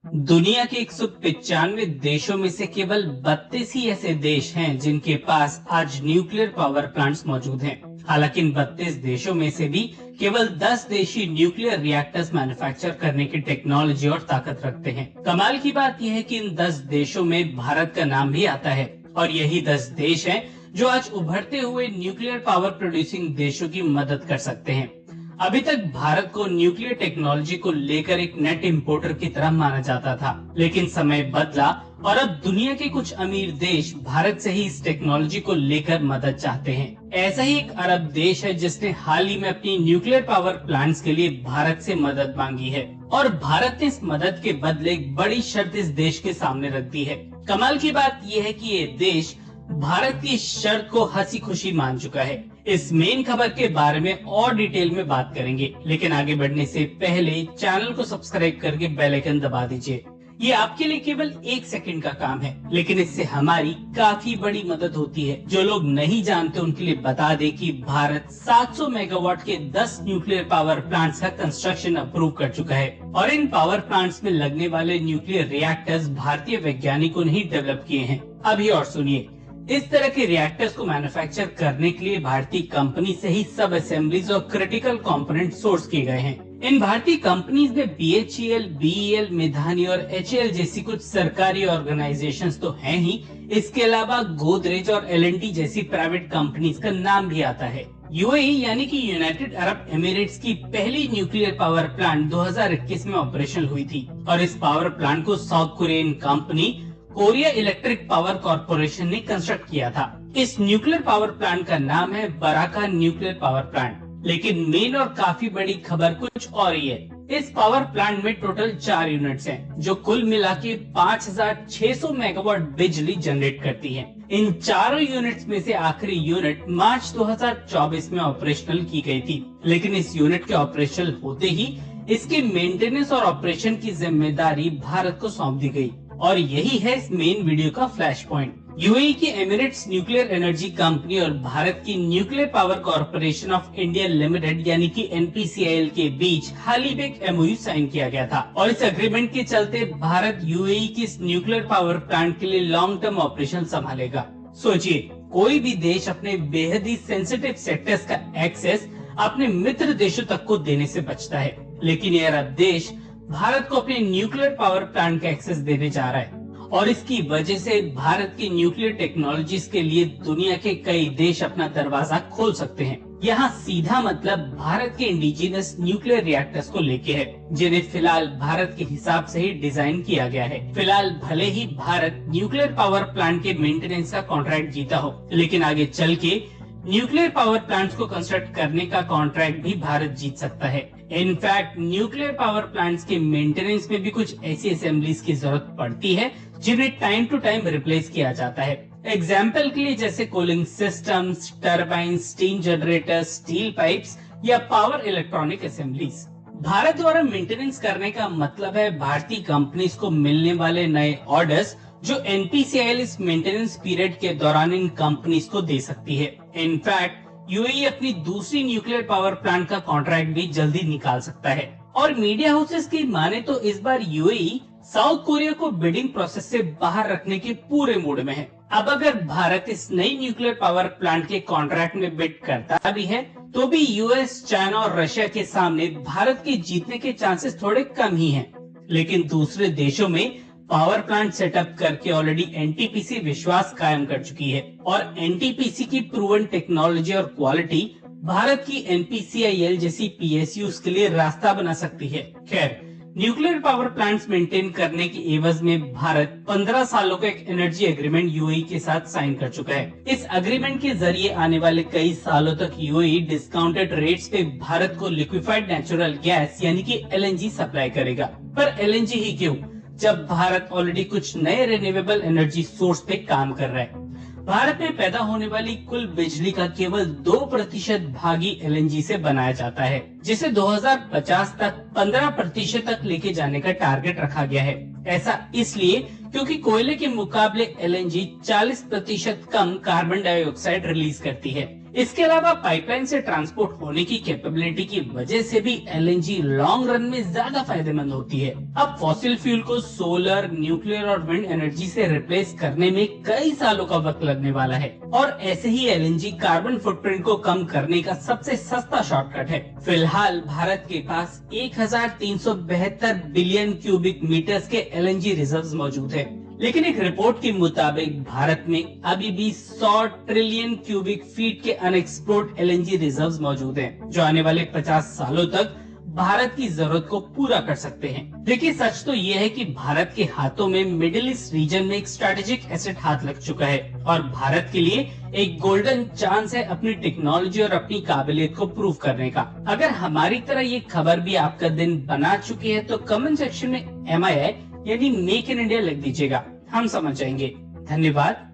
दुनिया के 195 देशों में से केवल 32 ही ऐसे देश हैं जिनके पास आज न्यूक्लियर पावर प्लांट्स मौजूद हैं। हालांकि इन 32 देशों में से भी केवल 10 देश ही न्यूक्लियर रिएक्टर्स मैन्युफैक्चर करने की टेक्नोलॉजी और ताकत रखते हैं। कमाल की बात यह है कि इन 10 देशों में भारत का नाम भी आता है और यही 10 देश हैं जो आज उभरते हुए न्यूक्लियर पावर प्रोड्यूसिंग देशों की मदद कर सकते हैं। अभी तक भारत को न्यूक्लियर टेक्नोलॉजी को लेकर एक नेट इंपोर्टर की तरह माना जाता था, लेकिन समय बदला और अब दुनिया के कुछ अमीर देश भारत से ही इस टेक्नोलॉजी को लेकर मदद चाहते हैं। ऐसा ही एक अरब देश है जिसने हाल ही में अपनी न्यूक्लियर पावर प्लांट्स के लिए भारत से मदद मांगी है और भारत ने इस मदद के बदले एक बड़ी शर्त इस देश के सामने रख दी है। कमाल की बात यह है कि ये देश भारत की शर्त को हंसी खुशी मान चुका है। इस मेन खबर के बारे में और डिटेल में बात करेंगे, लेकिन आगे बढ़ने से पहले चैनल को सब्सक्राइब करके बेल आइकन दबा दीजिए। ये आपके लिए केवल 1 सेकंड का काम है, लेकिन इससे हमारी काफी बड़ी मदद होती है। जो लोग नहीं जानते उनके लिए बता दे कि भारत 700 मेगावाट के 10 न्यूक्लियर पावर प्लांट्स का कंस्ट्रक्शन अप्रूव कर चुका है और इन पावर प्लांट्स में लगने वाले न्यूक्लियर रिएक्टर्स भारतीय वैज्ञानिकों ने ही डेवलप किए हैं। अभी और सुनिए, इस तरह के रिएक्टर्स को मैन्युफैक्चर करने के लिए भारतीय कंपनी से ही सब असेंबलीज और क्रिटिकल कंपोनेंट सोर्स किए गए हैं। इन भारतीय कंपनीज में BHEL, BEL, मेधानी और HAL जैसी कुछ सरकारी ऑर्गेनाइजेशंस तो हैं ही, इसके अलावा गोदरेज और L&T जैसी प्राइवेट कंपनीज का नाम भी आता है। UAE यानी कि यूनाइटेड अरब एमिरेट्स की पहली न्यूक्लियर पावर प्लांट 2021 में ऑपरेशनल हुई थी और इस पावर प्लांट को south Korean company Korea electric power corporation ने कंस्ट्रक्ट किया था। इस न्यूक्लियर पावर प्लांट का नाम है बराका न्यूक्लियर पावर प्लांट। लेकिन मेन और काफी बड़ी खबर कुछ और ही है। इस पावर प्लांट में टोटल 4 यूनिट्स हैं, जो कुल मिला के 5600 मेगावाट बिजली जनरेट करती हैं। इन चारों यूनिट्स में से आखिरी यूनिट मार्च 2024 में ऑपरेशनल की गई थी, लेकिन इस यूनिट के ऑपरेशनल होते ही इसके मेंटेनेंस और ऑपरेशन की जिम्मेदारी भारत को सौंप दी गई और यही है इस मेन वीडियो का फ्लैश पॉइंट। यूएई की एमिरेट्स न्यूक्लियर एनर्जी कंपनी और भारत की nuclear power corporation of India limited यानी कि NPCIL के बीच हाल ही में एक MOU साइन किया गया था और इस एग्रीमेंट के चलते भारत यूएई की इस न्यूक्लियर पावर प्लांट के लिए लॉन्ग टर्म ऑपरेशन संभालेगा। सोचिए, कोई भी देश अपने बेहद ही सेंसिटिव सेक्टर्स का एक्सेस अपने मित्र देशों तक को देने से बचता है, लेकिन ये अरब देश भारत को अपने न्यूक्लियर पावर प्लांट का एक्सेस देने जा रहा है और इसकी वजह से भारत की न्यूक्लियर टेक्नोलॉजीज के लिए दुनिया के कई देश अपना दरवाजा खोल सकते हैं। यहाँ सीधा मतलब भारत के इंडिजिनस न्यूक्लियर रिएक्टर्स को लेके है, जिन्हें फिलहाल भारत के हिसाब से ही डिजाइन किया गया है। फिलहाल भले ही भारत न्यूक्लियर पावर प्लांट के मेंटेनेंस का कॉन्ट्रैक्ट जीता हो, लेकिन आगे चल के न्यूक्लियर पावर प्लांट्स को कंस्ट्रक्ट करने का कॉन्ट्रैक्ट भी भारत जीत सकता है। इनफैक्ट न्यूक्लियर पावर प्लांट्स के मेंटेनेंस में भी कुछ ऐसी असेंबलीज की जरूरत पड़ती है जिन्हें टाइम टू टाइम रिप्लेस किया जाता है। एग्जाम्पल के लिए जैसे cooling systems, turbine, steam generator, steel pipes या पावर इलेक्ट्रॉनिक असेंबलीज। भारत द्वारा मेंटेनेंस करने का मतलब है भारतीय कंपनीज को मिलने वाले नए ऑर्डर्स जो NPCIL इस मेंटेनेंस पीरियड के दौरान इन कंपनीज को दे सकती है। इनफैक्ट UAE अपनी दूसरी न्यूक्लियर पावर प्लांट का कॉन्ट्रैक्ट भी जल्दी निकाल सकता है और मीडिया हाउसेस की माने तो इस बार UAE साउथ कोरिया को बिडिंग प्रोसेस से बाहर रखने के पूरे मूड में है। अब अगर भारत इस नई न्यूक्लियर पावर प्लांट के कॉन्ट्रैक्ट में बिड करता भी है तो भी US, चाइना और रशिया के सामने भारत के जीतने के चांसेस थोड़े कम ही हैं। लेकिन दूसरे देशों में पावर प्लांट सेटअप करके ऑलरेडी NTPC विश्वास कायम कर चुकी है और NTPC की प्रूवन टेक्नोलॉजी और क्वालिटी भारत की NPCIL जैसी PSUs के लिए रास्ता बना सकती है। खैर, न्यूक्लियर पावर प्लांट्स मेंटेन करने की एवज में भारत 15 सालों का एक एनर्जी एग्रीमेंट UAE के साथ साइन कर चुका है। इस एग्रीमेंट के जरिए आने वाले कई सालों तक UAE डिस्काउंटेड रेट्स पे भारत को लिक्विफाइड नेचुरल गैस यानी कि LNG सप्लाई करेगा। पर LNG ही क्यों, जब भारत ऑलरेडी कुछ नए रिन्यूएबल एनर्जी सोर्स पे काम कर रहा है। भारत में पैदा होने वाली कुल बिजली का केवल 2% भाग ही LNG से बनाया जाता है, जिसे 2050 तक 15% तक लेके जाने का टारगेट रखा गया है। ऐसा इसलिए क्योंकि कोयले के मुकाबले LNG 40% कम कार्बन डाइऑक्साइड रिलीज करती है। इसके अलावा पाइपलाइन से ट्रांसपोर्ट होने की कैपेबिलिटी की वजह से भी एलएनजी लॉन्ग रन में ज्यादा फायदेमंद होती है। अब फॉसिल फ्यूल को सोलर, न्यूक्लियर और विंड एनर्जी से रिप्लेस करने में कई सालों का वक्त लगने वाला है और ऐसे ही एलएनजी कार्बन फुटप्रिंट को कम करने का सबसे सस्ता शॉर्टकट है। फिलहाल भारत के पास 1372 बिलियन क्यूबिक मीटर्स के एलएनजी रिजर्व्स मौजूद है, लेकिन एक रिपोर्ट के मुताबिक भारत में अभी भी 100 ट्रिलियन क्यूबिक फीट के अनएक्सप्लोर्ड एलएनजी रिजर्व्स मौजूद हैं, जो आने वाले 50 सालों तक भारत की जरूरत को पूरा कर सकते हैं। देखिए, सच तो ये है कि भारत के हाथों में मिडिल ईस्ट रीजन में एक स्ट्रेटेजिक एसेट हाथ लग चुका है और भारत के लिए एक गोल्डन चांस है अपनी टेक्नोलॉजी और अपनी काबिलियत को प्रूव करने का। अगर हमारी तरह ये खबर भी आपका दिन बना चुकी है तो कमेंट सेक्शन में MII यानी मेक इन इंडिया लिख दीजिएगा, हम समझ जाएंगे। धन्यवाद।